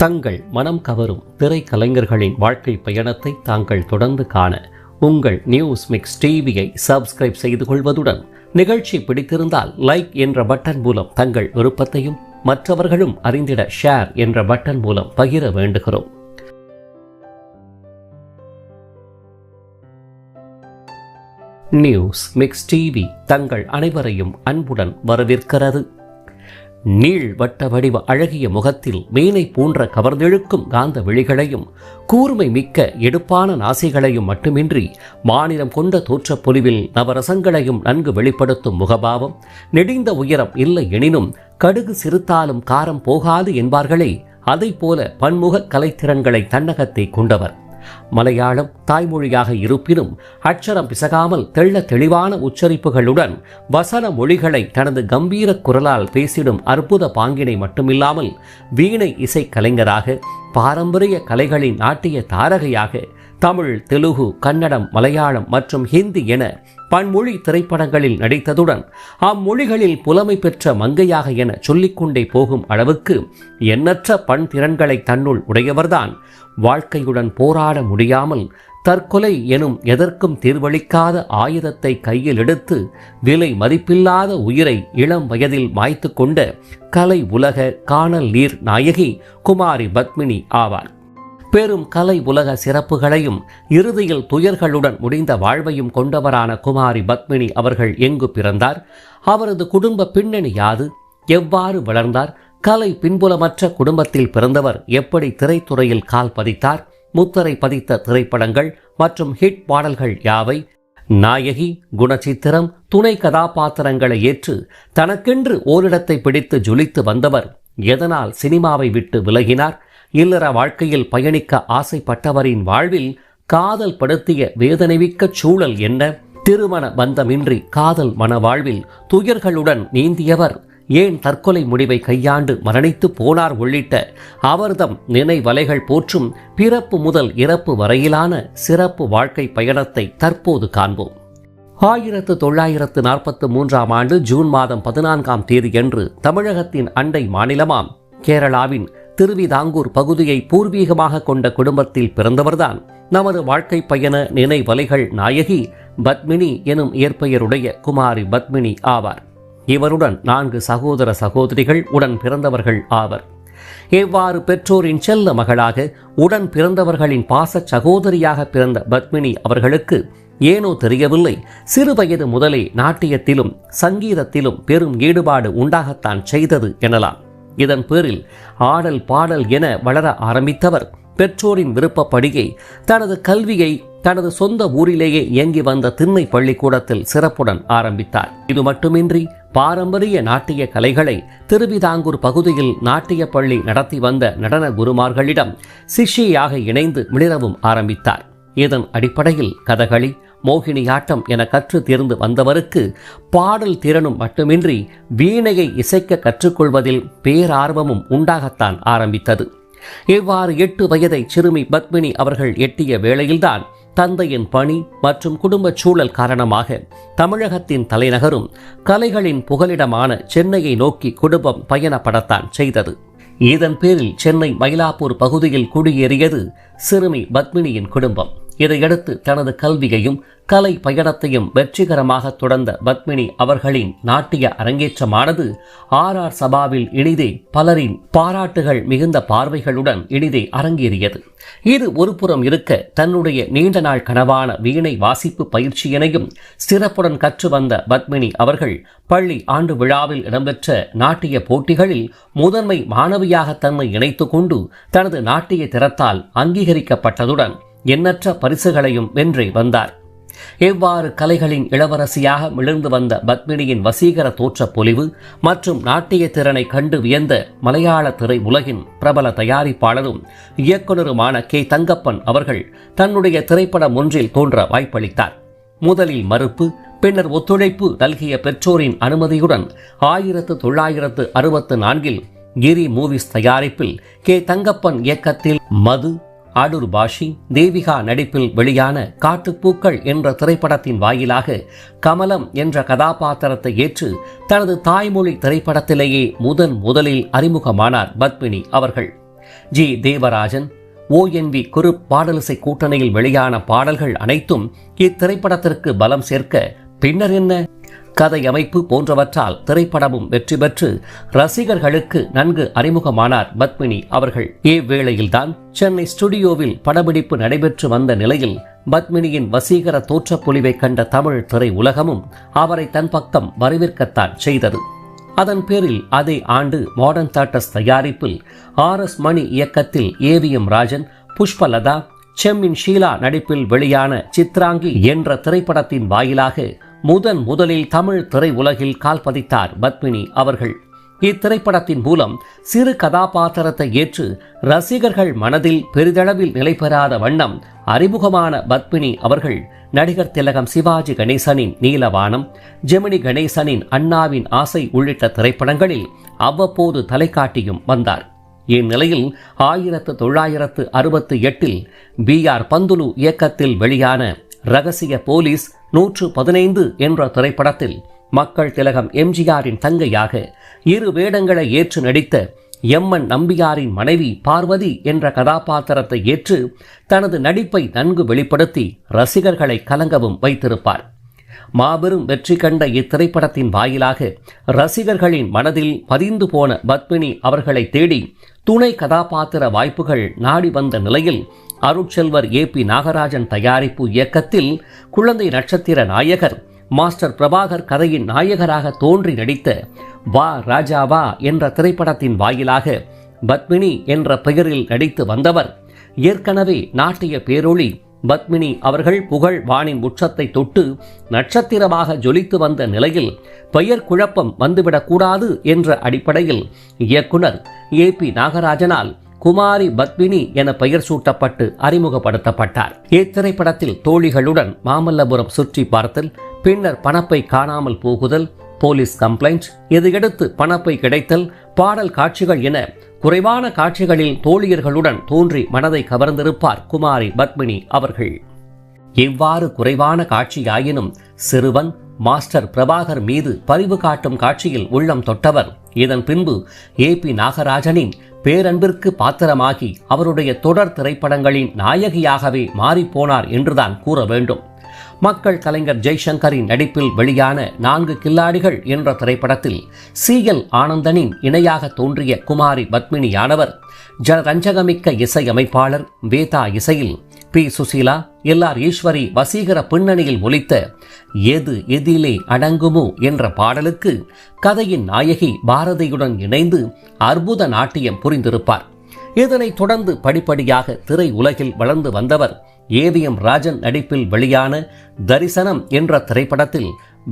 தங்கள் மனம் கவரும் திரைக்கலைஞர்களின் வாழ்க்கை பயணத்தை தாங்கள் தொடர்ந்து காண உங்கள் நியூஸ் மிக்ஸ் டிவியை சப்ஸ்கிரைப் செய்து கொள்வதுடன் நிகழ்ச்சி பிடித்திருந்தால் லைக் என்ற பட்டன் மூலம் தங்கள் விருப்பத்தையும் மற்றவர்களும் அறிந்திட ஷேர் என்ற பட்டன் மூலம் பகிர வேண்டுகிறோம். நியூஸ் மிக்ஸ் டிவி தங்கள் அனைவரையும் அன்புடன் வரவேற்கிறது. நீள்வட்ட வடிவ அழகிய முகத்தில் மீனை போன்ற கவர்ந்தெழுக்கும் காந்த விழிகளையும் கூர்மை மிக்க எடுப்பான நாசிகளையும் மட்டுமின்றி மாநிலம் கொண்ட தோற்றப் பொலிவில் நவரசங்களையும் நன்கு வெளிப்படுத்தும் முகபாவம், நெடிந்த உயரம் இல்லை எனினும் கடுகு சிறுத்தாலும் காரம் போகாது என்பார்களே, அதை போல பன்முக கலைத்திறன்களை தன்னகத்தை கொண்டவர். மலையாளம் தாய்மொழியாக இருப்பினும் அட்சரம் பிசகாமல் தெள்ள தெளிவான உச்சரிப்புகளுடன் வசன மொழிகளை தனது கம்பீர குரலால் பேசிடும் அற்புத பாங்கினை மட்டுமில்லாமல் வீணை இசை கலைஞராக, பாரம்பரிய கலைகளின் நாட்டிய தாரகையாக, தமிழ், தெலுங்கு, கன்னடம், மலையாளம் மற்றும் ஹிந்தி என பன்மொழி திரைப்படங்களில் நடித்ததுடன் அம்மொழிகளில் புலமை பெற்ற மங்கையாக என சொல்லிக்கொண்டே போகும் அளவுக்கு எண்ணற்ற பண் திறன்களை தன்னுள் உடையவர்தான் வாழ்க்கையுடன் போராட முடியாமல் தற்கொலை எனும் எதற்கும் தீர்வளிக்காத ஆயுதத்தை கையில் எடுத்து விலை மதிப்பில்லாத உயிரை இளம் வயதில் மாய்த்து கொண்ட கலை உலக காணல் நீர் நாயகி குமாரி பத்மினி ஆவார். பெரும் கலை உலக சிறப்புகளையும் இறுதியில் துயர்களுடன் முடிந்த வாழ்வையும் கொண்டவரான குமாரி பத்மினி அவர்கள் எங்கு பிறந்தார், அவரது குடும்ப பின்னணி யாது, எவ்வாறு வளர்ந்தார், கலை பின்புலமற்ற குடும்பத்தில் பிறந்தவர் எப்படி திரைத்துறையில் கால் பதித்தார், முத்திரை பதித்த திரைப்படங்கள் மற்றும் ஹிட் பாடல்கள் யாவை, நாயகி, குணச்சித்திரம், துணை கதாபாத்திரங்களை ஏற்று தனக்கென்று ஓரிடத்தை பிடித்து ஜொலித்து வந்தவர் எதனால் சினிமாவை விட்டு விலகினார், இல்லற வாழ்க்கையில் பயணிக்க ஆசைப்பட்டவரின் வாழ்வில் காதல் படுத்திய வேதனைமிக்க சூழல் என்ன, திருமண பந்தமின்றி காதல் மனவாழ்வில் துயர்களுடன் நீந்தியவர் ஏன் தற்கொலை முடிவை கையாண்டு மரணித்து போனார் உள்ளிட்ட அவர்தம் நினைவலைகள் போற்றும் பிறப்பு முதல் இறப்பு வரையிலான சிறப்பு வாழ்க்கை பயணத்தை தற்போது காண்போம். 1943 ஆண்டு ஜூன் மாதம் 14ஆம் தேதியன்று தமிழகத்தின் அண்டை மாநிலமாம் கேரளாவின் திருவிதாங்கூர் பகுதியை பூர்வீகமாக கொண்ட குடும்பத்தில் பிறந்தவர்தான் நமது வாழ்க்கை பயண நினைவலைகள் நாயகி பத்மினி எனும் இயற்பெயருடைய குமாரி பத்மினி ஆவார். இவருடன் 4 சகோதர சகோதரிகள் உடன் பிறந்தவர்கள் ஆவர். எவ்வாறு பெற்றோரின் செல்ல மகளாக உடன் பிறந்தவர்களின் பாச சகோதரியாக பிறந்த பத்மினி அவர்களுக்கு ஏனோ தெரியவில்லை, சிறுவயது முதலே நாட்டியத்திலும் சங்கீதத்திலும் பெரும் ஈடுபாடு உண்டாகத்தான் செய்தது எனலாம். இதன் பேரில் ஆடல் பாடல் என வளர ஆரம்பித்தவர் பெற்றோரின் விருப்பப்படியே தனது கல்வியை தனது சொந்த ஊரிலேயே இயங்கி வந்த திண்ணை பள்ளிக்கூடத்தில் சிறப்புடன் ஆரம்பித்தார். இது மட்டுமின்றி பாரம்பரிய நாட்டிய கலைகளை திருவிதாங்கூர் பகுதியில் நாட்டிய பள்ளி நடத்தி வந்த நடன குருமார்களிடம் சிஷ்யாக இணைந்து மிளிரவும் ஆரம்பித்தார். இதன் அடிப்படையில் கதகளி, மோகினியாட்டம் என கற்று தேர்ந்து வந்தவருக்கு பாடல் திறனும் மட்டுமின்றி வீணையை இசைக்க கற்றுக்கொள்வதில் பேரார்வமும் உண்டாகத்தான் ஆரம்பித்தது. இவ்வாறு 8 வயதை சிறுமி பத்மினி அவர்கள் எட்டிய வேளையில்தான் தந்தையின் பணி மற்றும் குடும்ப சூழல் காரணமாக தமிழகத்தின் தலைநகரும் கலைகளின் புகலிடமான சென்னையை நோக்கி குடும்பம் பயணப்படத்தான் செய்தது. இதன் பேரில் சென்னை மயிலாப்பூர் பகுதியில் குடியேறியது சிறுமி பத்மினியின் குடும்பம். இதையடுத்து தனது கல்வியையும் கலை பயணத்தையும் வெற்றிகரமாக தொடர்ந்த பத்மினி அவர்களின் நாட்டிய அரங்கேற்றமானது RR சபாவில் இனிதே பலரின் பாராட்டுகள் மிகுந்த பார்வைகளுடன் இனிதே அரங்கேறியது. இது ஒருபுறம் இருக்க, தன்னுடைய நீண்ட நாள் கனவான வீணை வாசிப்பு பயிற்சியினையும் சிறப்புடன் கற்று வந்த பத்மினி அவர்கள் பள்ளி ஆண்டு விழாவில் இடம்பெற்ற நாட்டிய போட்டிகளில் முதன்மை மாணவியாக தன்னை இணைத்துக் கொண்டு தனது நாட்டிய திறத்தால் அங்கீகரிக்கப்பட்டதுடன் எண்ணற்ற பரிசுகளையும் வென்றே வந்தார். எவ்வாறு கலைகளின் இளவரசியாக மிளர்ந்து வந்த பத்மினியின் வசீகர தோற்ற பொலிவு மற்றும் நாட்டிய திறனை கண்டு வியந்த மலையாள திரை உலகின் பிரபல தயாரிப்பாளரும் இயக்குனருமான கே. தங்கப்பன் அவர்கள் தன்னுடைய திரைப்படம் ஒன்றில் தோன்ற வாய்ப்பளித்தார். முதலில் மறுப்பு, பின்னர் ஒத்துழைப்பு நல்கிய பெற்றோரின் அனுமதியுடன் 1964 கிரி மூவிஸ் தயாரிப்பில் கே. தங்கப்பன் இயக்கத்தில் மது, அடூர் பாஷி, தேவிகா நடிப்பில் வெளியான காட்டுப்பூக்கள் என்ற திரைப்படத்தின் வாயிலாக கமலம் என்ற கதாபாத்திரத்தை ஏற்று தனது தாய்மொழி திரைப்படத்திலேயே முதலில் அறிமுகமானார் பத்மினி அவர்கள். ஜி தேவராஜன், ONV குருப் பாடலிசை கூட்டணியில் வெளியான பாடல்கள் அனைத்தும் இத்திரைப்படத்திற்கு பலம் சேர்க்க பின்னர் என்ன கதை அமைப்பு போன்றவற்றால் திரைப்படமும் வெற்றி பெற்று ரசிகர்களுக்கு நன்கு அறிமுகமானார் பத்மினி அவர்கள். இவ்வேளையில்தான் சென்னை ஸ்டுடியோவில் படப்பிடிப்பு நடைபெற்று வந்த நிலையில் பத்மினியின் வசீகர தோற்றப்பொலிவை கண்ட தமிழ் திரை உலகமும் அவரை தன் பக்கம் வரவேற்கத்தான் செய்தது. அதன் பேரில் அதே ஆண்டு மாடர்ன் தியேட்டர்ஸ் தயாரிப்பில் RS மணி இயக்கத்தில் AVM ராஜன், புஷ்பலதா, செம்மின் ஷீலா நடிப்பில் வெளியான சித்ராங்கி என்ற திரைப்படத்தின் வாயிலாக முதலில் தமிழ் திரை உலகில் கால் பதித்தார் பத்மினி அவர்கள். இத்திரைப்படத்தின் மூலம் சிறு கதாபாத்திரத்தை ஏற்று ரசிகர்கள் மனதில் பெரிதளவில் நிலை பெறாத வண்ணம் அறிமுகமான பத்மினி அவர்கள் நடிகர் திலகம் சிவாஜி கணேசனின் நீலவானம், ஜெமினி கணேசனின் அண்ணாவின் ஆசை உள்ளிட்ட திரைப்படங்களில் அவ்வப்போது தலைக்காட்டியும் வந்தார். இந்நிலையில் 1968 BR பந்துலு இயக்கத்தில் வெளியான ரகசிய போலீஸ் 115 என்ற திரைப்படத்தில் மக்கள் திலகம் MGRின் தங்கையாக 2 வேடங்களை ஏற்று நடித்த MN நம்பியாரின் மனைவி பார்வதி என்ற கதாபாத்திரத்தை ஏற்று தனது நடிப்பை நன்கு வெளிப்படுத்தி ரசிகர்களை கலங்கவும் வைத்திருப்பார். மாபெரும் வெற்றி கண்ட இத்திரைப்படத்தின் வாயிலாக ரசிகர்களின் மனதில் பதிந்து போன பத்மினி அவர்களை தேடி துணை கதாபாத்திர வாய்ப்புகள் நாடி வந்த நிலையில் அருட்செல்வர் AP நாகராஜன் தயாரிப்பு இயக்கத்தில் குழந்தை நட்சத்திர நாயகர் மாஸ்டர் பிரபாகர் கதையின் நாயகராக தோன்றி நடித்த வா ராஜா வா என்ற திரைப்படத்தின் வாயிலாக பத்மினி என்ற பெயரில் நடித்து வந்தவர் ஏற்கனவே நாட்டிய பேரொளி பத்மினி அவர்கள் புகழ் வானின் உச்சத்தை தொட்டு நட்சத்திரமாக ஜொலித்து வந்த நிலையில் பெயர் குழப்பம் வந்துவிடக்கூடாது என்ற அடிப்படையில் இயக்குனர் AP நாகராஜனால் குமாரி பத்மினி என பெயர் சூட்டப்பட்டு அறிமுகப்படுத்தப்பட்டார். இத்திரைப்படத்தில் தோழிகளுடன் மாமல்லபுரம் சுற்றி பார்த்தல், பின்னர் பணப்பை காணாமல் போகுதல், போலீஸ் கம்ப்ளைண்ட், இதையடுத்து பணப்பை கிடைத்தல், பாடல் காட்சிகள் என குறைவான காட்சிகளில் தோழியர்களுடன் தோன்றி மனதை கவர்ந்திருப்பார் குமாரி பத்மினி அவர்கள். எவ்வாறு குறைவான காட்சியாயினும் சிறுவன் மாஸ்டர் பிரபாகர் மீது பரிவு காட்டும் காட்சியில் உள்ளம் தொட்டவர். இதன் பின்பு AP நாகராஜனின் பேரன்பிற்கு பாத்திரமாகி அவருடைய தொடர் திரைப்படங்களின் நாயகியாகவே மாறிப்போனார் என்றுதான் கூற வேண்டும். மக்கள் கலைஞர் ஜெய்சங்கரின் நடிப்பில் வெளியான 4 கில்லாடிகள் என்ற திரைப்படத்தில் CL ஆனந்தனின் இணையாக தோன்றிய குமாரி பத்மினியானவர் ஜனரஞ்சகமிக்க இசை அமைப்பாளர் வேதா இசையில் P. சுசீலா, LR ஈஸ்வரி வசீகர பின்னணியில் ஒலித்த எது எதிலே அடங்குமோ என்ற பாடலுக்கு கதையின் நாயகி பாரதியுடன் இணைந்து அற்புத நாட்டியம் புரிந்திருப்பார். இதனைத் தொடர்ந்து படிப்படியாக திரை உலகில் வளர்ந்து வந்தவர் AVM ராஜன் நடிப்பில் வெளியான தரிசனம் என்ற திரைப்படத்தில்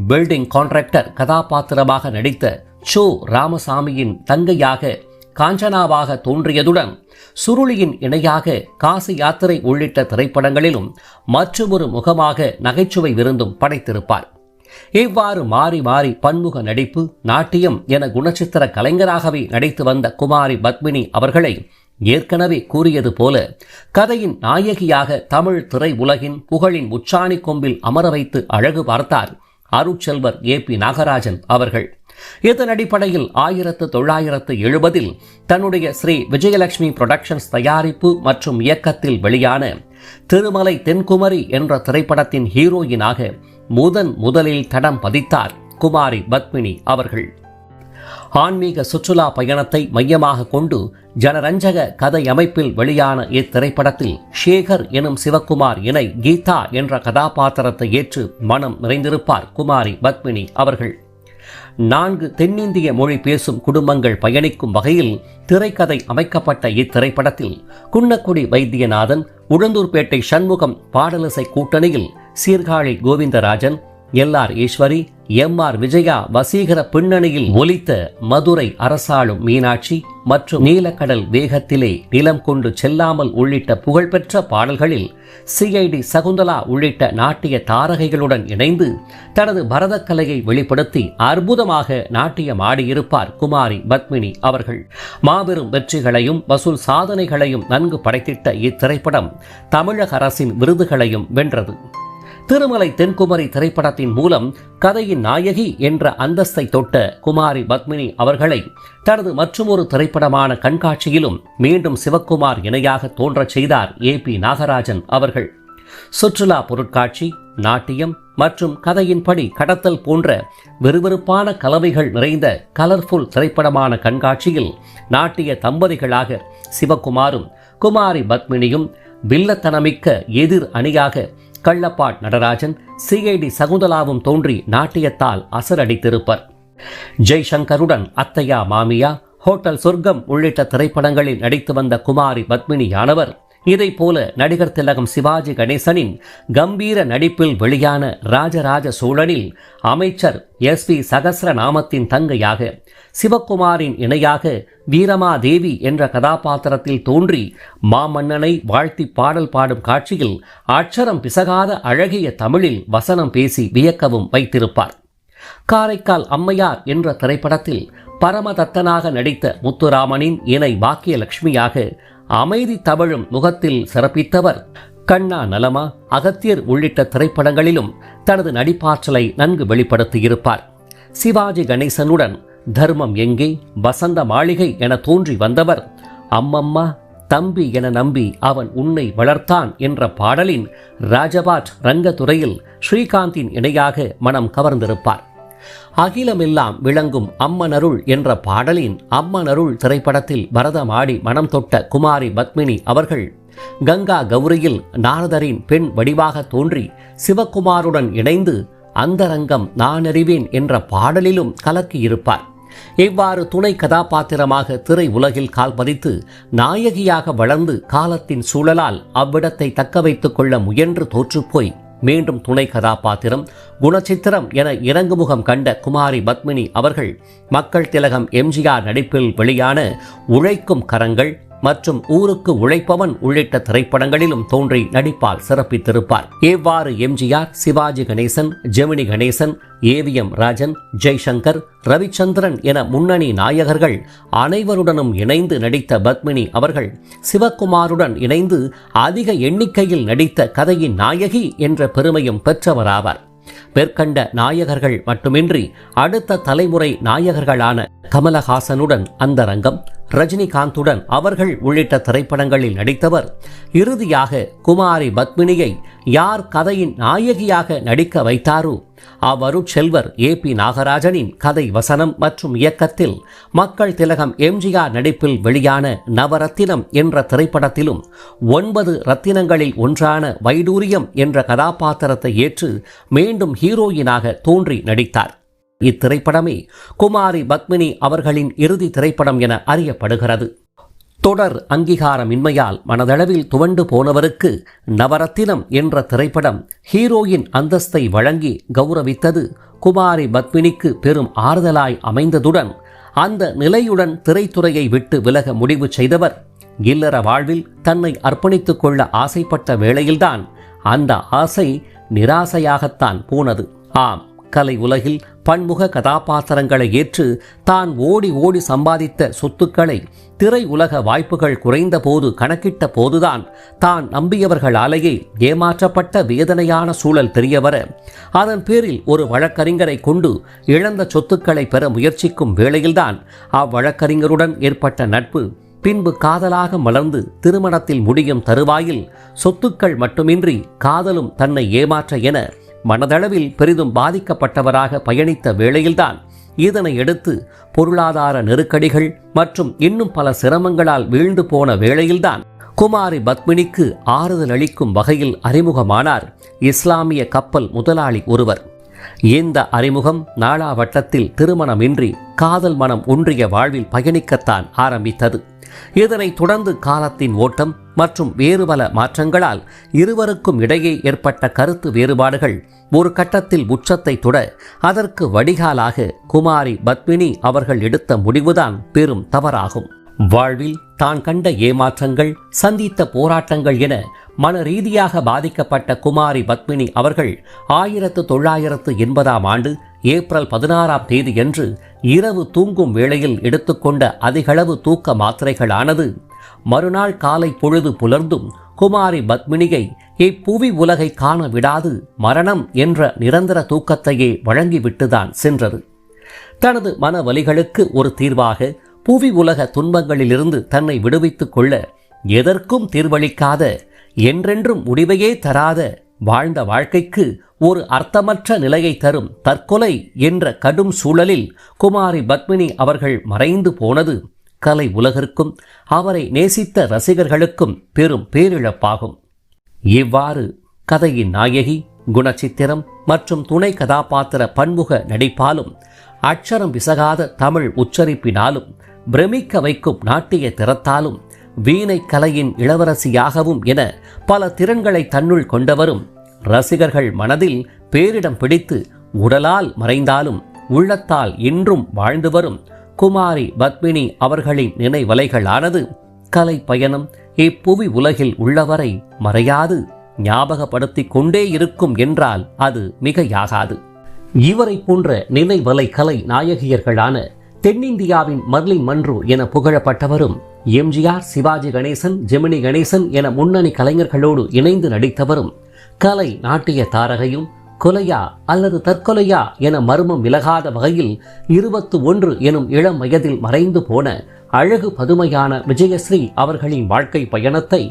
பில்டிங் கான்ட்ராக்டர் கதாபாத்திரமாக நடித்த சோ ராமசாமியின் தங்கையாக காஞ்சனாவாக தோன்றியதுடன் சுருளியின் இணையாக காசி யாத்திரை உள்ளிட்ட திரைப்படங்களிலும் மற்றொரு முகமாக நகைச்சுவை விருந்தும் படைத்திருப்பார். இவ்வாறு மாறி மாறி பன்முக நடிப்பு, நாட்டியம் என குணச்சித்திர கலைஞராகவே நடித்து வந்த குமாரி பத்மினி அவர்களை ஏற்கனவே கூறியது போல கதையின் நாயகியாக தமிழ் திரை உலகின் புகழின் உச்சாணி கொம்பில் அமர வைத்து அழகு பார்த்தார் அருட்செல்வர் AP நாகராஜன் அவர்கள். இதன் அடிப்படையில் 1970 தன்னுடைய ஸ்ரீ விஜயலட்சுமி புரொடக்ஷன்ஸ் தயாரிப்பு மற்றும் இயக்கத்தில் வெளியான திருமலை தென்குமரி என்ற திரைப்படத்தின் ஹீரோயினாக முதலில் தடம் பதித்தார் குமாரி பத்மினி அவர்கள். ஆன்மீக சுற்றுலா பயணத்தை மையமாக கொண்டு ஜனரஞ்சக கதை அமைப்பில் வெளியான இத்திரைப்படத்தில் சேகர் எனும் சிவகுமார் இணை கீதா என்ற கதாபாத்திரத்தை ஏற்று மனம் நிறைந்திருப்பார் குமாரி பத்மினி அவர்கள். 4 தென்னிந்திய மொழி பேசும் குடும்பங்கள் பயணிக்கும் வகையில் திரைக்கதை அமைக்கப்பட்ட இத்திரைப்படத்தில் குன்னக்குடி வைத்தியநாதன், உழந்தூர்பேட்டை சண்முகம் பாடலிசை கூட்டணியில் சீர்காழி கோவிந்தராஜன், LR ஈஸ்வரி, MR விஜயா வசீகர பின்னணியில் ஒலித்த மதுரை அரசாளும் மீனாட்சி மற்றும் நீலக்கடல் வேகத்திலே நிலம் கொண்டு செல்லாமல் உள்ளிட்ட புகழ்பெற்ற பாடல்களில் CID சகுந்தலா உள்ளிட்ட நாட்டிய தாரகைகளுடன் இணைந்து தனது பரதக்கலையை வெளிப்படுத்தி அற்புதமாக நாட்டியமாடியிருப்பார் குமாரி பத்மினி அவர்கள். மாபெரும் வெற்றிகளையும் வசூல் சாதனைகளையும் நன்கு படைத்திட்ட இத்திரைப்படம் தமிழக அரசின் விருதுகளையும் வென்றது. திருமலை தென்குமரி திரைப்படத்தின் மூலம் கதையின் நாயகி என்ற அந்தஸ்தை தொட்ட குமாரி பத்மினி அவர்களை தனது மற்றொரு திரைப்படமான கண்காட்சியிலும் மீண்டும் சிவக்குமார் இணையாக தோன்றச் செய்தார் ஏபி நாகராஜன் அவர்கள். சுற்றுலா பொருட்காட்சி, நாட்டியம் மற்றும் கதையின்படி கடத்தல் போன்ற விறுவிறுப்பான கலவைகள் நிறைந்த கலர்ஃபுல் திரைப்படமான கண்காட்சியில் நாட்டிய தம்பதிகளாக சிவக்குமாரும் குமாரி பத்மினியும், வில்லத்தனமிக்க எதிர் அணியாக கள்ளப்பாட் நடராஜன், சிஐடி சகுந்தலாவும் தோன்றி நாட்டியத்தால் அசரடித்திருப்பர். ஜெய்சங்கருடன் அத்தையா மாமியா, ஹோட்டல் சொர்க்கம் உள்ளிட்ட திரைப்படங்களில் நடித்து வந்த குமாரி பத்மினியானவர் இதை போல நடிகர் திலகம் சிவாஜி கணேசனின் கம்பீர நடிப்பில் வெளியான ராஜராஜ சோழனில் அமைச்சர் SP சகஸ்ரநாமத்தின் தங்கையாக, சிவக்குமாரின் இணையாக வீரமாதேவி என்ற கதாபாத்திரத்தில் தோன்றி மாமன்னனை வாழ்த்தி பாடல் பாடும் காட்சியில் அட்சரம் பிசகாத அழகிய தமிழில் வசனம் பேசி வியக்கவும் வைத்திருப்பார். காரைக்கால் அம்மையார் என்ற திரைப்படத்தில் பரமதத்தனாக நடித்த முத்துராமனின் இணை பாக்கியலட்சுமியாக அமைதி தவழும் முகத்தில் சிறப்பித்தவர். கண்ணா நலமா, அகத்தியர் உள்ளிட்ட திரைப்படங்களிலும் தனது நடிப்பாற்றலை நன்கு வெளிப்படுத்தியிருப்பார். சிவாஜி கணேசனுடன் தர்மம் எங்கே, வசந்த மாளிகை என தோன்றி வந்தவர். அம்மம்மா தம்பி என நம்பி அவன் உன்னை வளர்த்தான் என்ற பாடலின் ராஜபாட் ரங்கத்துறையில் ஸ்ரீகாந்தின் இணையாக மனம் கவர்ந்திருப்பார். அகிலமெல்லாம் விளங்கும் அம்மனருள் என்ற பாடலின் அம்மனருள் திரைப்படத்தில் பரதமாடி மனம் தொட்ட குமாரி பத்மினி அவர்கள் கங்கா கௌரியில் நாரதரின் பெண் வடிவாக தோன்றி சிவக்குமாருடன் இணைந்து அந்தரங்கம் நான் அறிவேன் என்ற பாடலிலும் கலக்கியிருப்பார். இவ்வாறு துணை கதாபாத்திரமாக திரை உலகில் கால் பதித்து நாயகியாக வளர்ந்து காலத்தின் சூழலால் அவ்விடத்தை தக்க வைத்துக் கொள்ள முயன்று தோற்றுப்போய் மீண்டும் துணை கதாபாத்திரம், குணச்சித்திரம் என இறங்குமுகம் கண்ட குமாரி பத்மினி அவர்கள் மக்கள் திலகம் MGR நடிப்பில் வெளியான உழைக்கும் கரங்கள் மற்றும் ஊருக்கு உழைப்பவன் உள்ளிட்ட திரைப்படங்களிலும் தோன்றி நடிப்பால் சிறப்பித்திருப்பார். இவ்வாறு MGR, சிவாஜி கணேசன், ஜெமினி கணேசன், AVM ராஜன், ஜெய்சங்கர், ரவிச்சந்திரன் என முன்னணி நாயகர்கள் அனைவருடனும் இணைந்து நடித்த பத்மினி அவர்கள் சிவக்குமாருடன் இணைந்து அதிக எண்ணிக்கையில் நடித்த கதையின் நாயகி என்ற பெருமையும் பெற்றவராவார். மேற்கண்ட நாயகர்கள் மட்டுமின்றி அடுத்த தலைமுறை நாயகர்களான கமலஹாசனுடன் அந்தரங்கம், ரஜினிகாந்துடன் அவர்கள் உள்ளிட்ட திரைப்படங்களில் நடித்தவர். இறுதியாக குமாரி பத்மினியை யார் கதையின் நாயகியாக நடிக்க வைத்தாரோ அவ்வருட்செல்வர் AP நாகராஜனின் கதை வசனம் மற்றும் இயக்கத்தில் மக்கள் திலகம் MGR நடிப்பில் வெளியான நவரத்தினம் என்ற திரைப்படத்திலும் 9 ரத்தினங்களில் ஒன்றான வைடூரியம் என்ற கதாபாத்திரத்தை ஏற்று மீண்டும் ஹீரோயினாக தோன்றி நடித்தார். இத்திரைப்படமே குமாரி பத்மினி அவர்களின் இறுதி திரைப்படம் என அறியப்படுகிறது. தொடர் அங்கீகாரமின்மையால் மனதளவில் துவண்டு போனவருக்கு நவரத்தினம் என்ற திரைப்படம் ஹீரோயின் அந்தஸ்தை வழங்கி கௌரவித்தது குமாரி பத்மினிக்கு பெரும் ஆறுதலாய் அமைந்ததுடன் அந்த நிலையுடன் திரைத்துறையை விட்டு விலக முடிவு செய்தவர். இல்லற வாழ்வில் தன்னை அர்ப்பணித்துக் கொள்ள ஆசைப்பட்ட வேளையில்தான் அந்த ஆசை நிராசையாகத்தான் போனது. ஆம், கலை உலகில் பன்முக கதாபாத்திரங்களை ஏற்று தான் ஓடி ஓடி சம்பாதித்த சொத்துக்களை திரை உலக வாய்ப்புகள் குறைந்த போது கணக்கிட்ட போதுதான் தான் நம்பியவர்களாலேயே ஏமாற்றப்பட்ட வேதனையான சூழல் தெரியவர அதன் பேரில் ஒரு வழக்கறிஞரை கொண்டு இழந்த சொத்துக்களை பெற முயற்சிக்கும் வேளையில்தான் அவ்வழக்கறிஞருடன் ஏற்பட்ட நட்பு பின்பு காதலாக மலர்ந்து திருமணத்தில் முடியும் தருவாயில் சொத்துக்கள் மட்டுமின்றி காதலும் தன்னை ஏமாற்ற என மனதளவில் பெரிதும் பாதிக்கப்பட்டவராக பயணித்த வேளையில்தான் இதனை எடுத்து பொருளாதார நெருக்கடிகள் மற்றும் இன்னும் பல சிரமங்களால் வீழ்ந்து போன வேளையில்தான் குமாரி பத்மினிக்கு ஆறுதல் அளிக்கும் வகையில் அறிமுகமானார் இஸ்லாமிய கப்பல் முதலாளி ஒருவர். இந்த அறிமுகம் நாளாவட்டத்தில் திருமணமின்றி காதல் மனம் ஒன்றிய வாழ்வில் பயணிக்கத்தான் ஆரம்பித்தது. இதனைத் தொடர்ந்து காலத்தின் ஓட்டம் மற்றும் வேறு பல மாற்றங்களால் இருவருக்கும் இடையே ஏற்பட்ட கருத்து வேறுபாடுகள் ஒரு கட்டத்தில் உச்சத்தை தொட அதற்கு வடிகாலாக குமாரி பத்மினி அவர்கள் எடுத்த முடிவுதான் பெரும் தவறாகும். வாழ்வில் தான் கண்ட ஏமாற்றங்கள், சந்தித்த போராட்டங்கள் என மன ரீதியாக பாதிக்கப்பட்ட குமாரி பத்மினி அவர்கள் 1980ஆம் ஆண்டு ஏப்ரல் 16ஆம் தேதியன்று இரவு தூங்கும் வேளையில் எடுத்துக்கொண்ட அதிகளவு தூக்க மாத்திரைகளானது மறுநாள் காலை பொழுது புலர்ந்தும் குமாரி பத்மினியை இப்புவி உலகை காண விடாது மரணம் என்ற நிரந்தர தூக்கத்தையே வழங்கிவிட்டுதான் சென்றது. தனது மனவலிகளுக்கு ஒரு தீர்வாக புவி உலக துன்பங்களிலிருந்து தன்னை விடுவித்துக் கொள்ள எதற்கும் தீர்வளிக்காத, என்றென்றும் முடிவையே தராத வாழ்ந்த வாழ்க்கைக்கு ஒரு அர்த்தமற்ற நிலையை தரும் தற்கொலை என்ற கடும் சூழலில் குமாரி பத்மினி அவர்கள் மறைந்து போனது கலை உலகிற்கும் அவரை நேசித்த ரசிகர்களுக்கும் பெரும் பேரிழப்பாகும். இவ்வாறு கதையின் நாயகி குணச்சித்திரம் மற்றும் துணை கதாபாத்திர பன்முக நடிப்பாலும் அட்சரம் பிசகாத தமிழ் உச்சரிப்பினாலும் பிரமிக்க வைக்கும் நாட்டிய திறத்தாலும் வீணை கலையின் இளவரசியாகவும் என பல திறன்களை தன்னுள் கொண்டவரும் ரசிகர்கள் மனதில் பேரிடம் பிடித்து உடலால் மறைந்தாலும் உள்ளத்தால் இன்றும் வாழ்ந்து வரும் குமாரி பத்மினி அவர்களின் நினைவலைகளானது கலை பயணம் இப்புவி உலகில் உள்ளவரை மறையாது ஞாபகப்படுத்திக் கொண்டே இருக்கும் என்றால் அது மிகையாகாது. இவரை போன்ற நினைவலை கலை நாயகியர்களான தென்னிந்தியாவின் மர்லின் மன்றோ என புகழப்பட்டவரும் எம்ஜிஆர், சிவாஜி கணேசன், ஜெமினி கணேசன் என முன்னணி கலைஞர்களோடு இணைந்து நடித்தவரும் கலை நாட்டிய தாரகையும் கொலையா அல்லது தற்கொலையா என மர்மம் விலகாத வகையில் 21 எனும் இளம் வயதில் மறைந்து போன அழகு பதுமையான விஜயஸ்ரீ அவர்களின் வாழ்க்கை பயணத்தை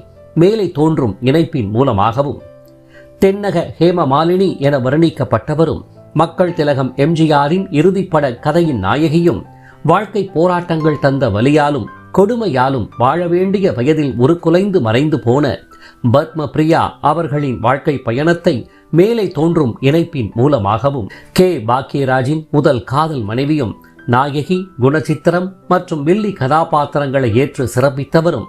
மேலே தோன்றும் இணைப்பின் மூலமாகவும், தென்னக ஹேமமாலினி என வர்ணிக்கப்பட்டவரும் மக்கள் திலகம் எம்ஜிஆரின் இறுதிப்பட கதையின் நாயகியும் வாழ்க்கை போராட்டங்கள் தந்த வலியாலும் கொடுமையாலும் வாழ வேண்டிய வயதில் உருக்குலைந்து மறைந்து போன பத்ம பிரியா அவர்களின் வாழ்க்கை பயணத்தை மேலே தோன்றும் இணைப்பின் மூலமாகவும், கே பாக்கியராஜின் முதல் காதல் மனைவியும் நாயகி, குணச்சித்திரம் மற்றும் வில்லி கதாபாத்திரங்களை ஏற்று சிறப்பித்தவரும்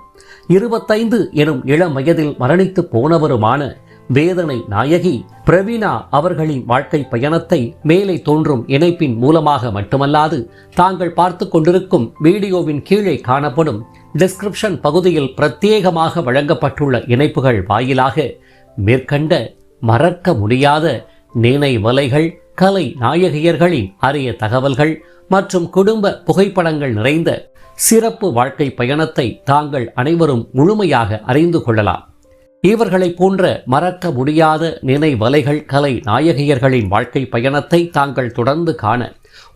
25 எனும் இளம் வயதில் மரணித்து போனவருமான வேதனை நாயகி பிரவீணா அவர்களின் வாழ்க்கை பயணத்தை மேலே தோன்றும் இணைப்பின் மூலமாக மட்டுமல்லாது, தாங்கள் பார்த்து கொண்டிருக்கும் வீடியோவின் கீழே காணப்படும் டிஸ்கிரிப்ஷன் பகுதியில் பிரத்யேகமாக வழங்கப்பட்டுள்ள இணைப்புகள் வாயிலாக மேற்கண்ட மறக்க முடியாத நினைவலைகள் கலை நாயகியர்களின் அரிய தகவல்கள் மற்றும் குடும்ப புகைப்படங்கள் நிறைந்த சிறப்பு வாழ்க்கை பயணத்தை தாங்கள் அனைவரும் முழுமையாக அறிந்து கொள்ளலாம். இவர்களை போன்ற மறக்க முடியாத நினைவலைகள் கலை நாயகியர்களின் வாழ்க்கை பயணத்தை தாங்கள் தொடர்ந்து காண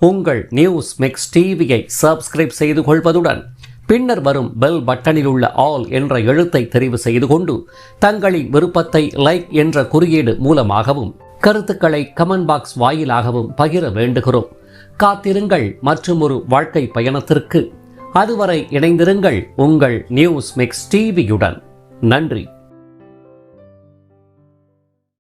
உங்கள் நியூஸ் மிக்ஸ் டிவியை சப்ஸ்கிரைப் செய்து கொள்வதுடன் பின்னர் வரும் பெல் பட்டனில் உள்ள ஆல் என்ற எழுத்தை தெரிவு செய்து கொண்டு தங்களின் விருப்பத்தை லைக் என்ற குறியீடு மூலமாகவும் கருத்துக்களை கமெண்ட் பாக்ஸ் வாயிலாகவும் பகிர வேண்டுகிறோம். காத்திருங்கள் மற்றும் ஒரு வாழ்க்கை பயணத்திற்கு. அதுவரை இணைந்திருங்கள் உங்கள் நியூஸ் மிக்ஸ் டிவியுடன். நன்றி.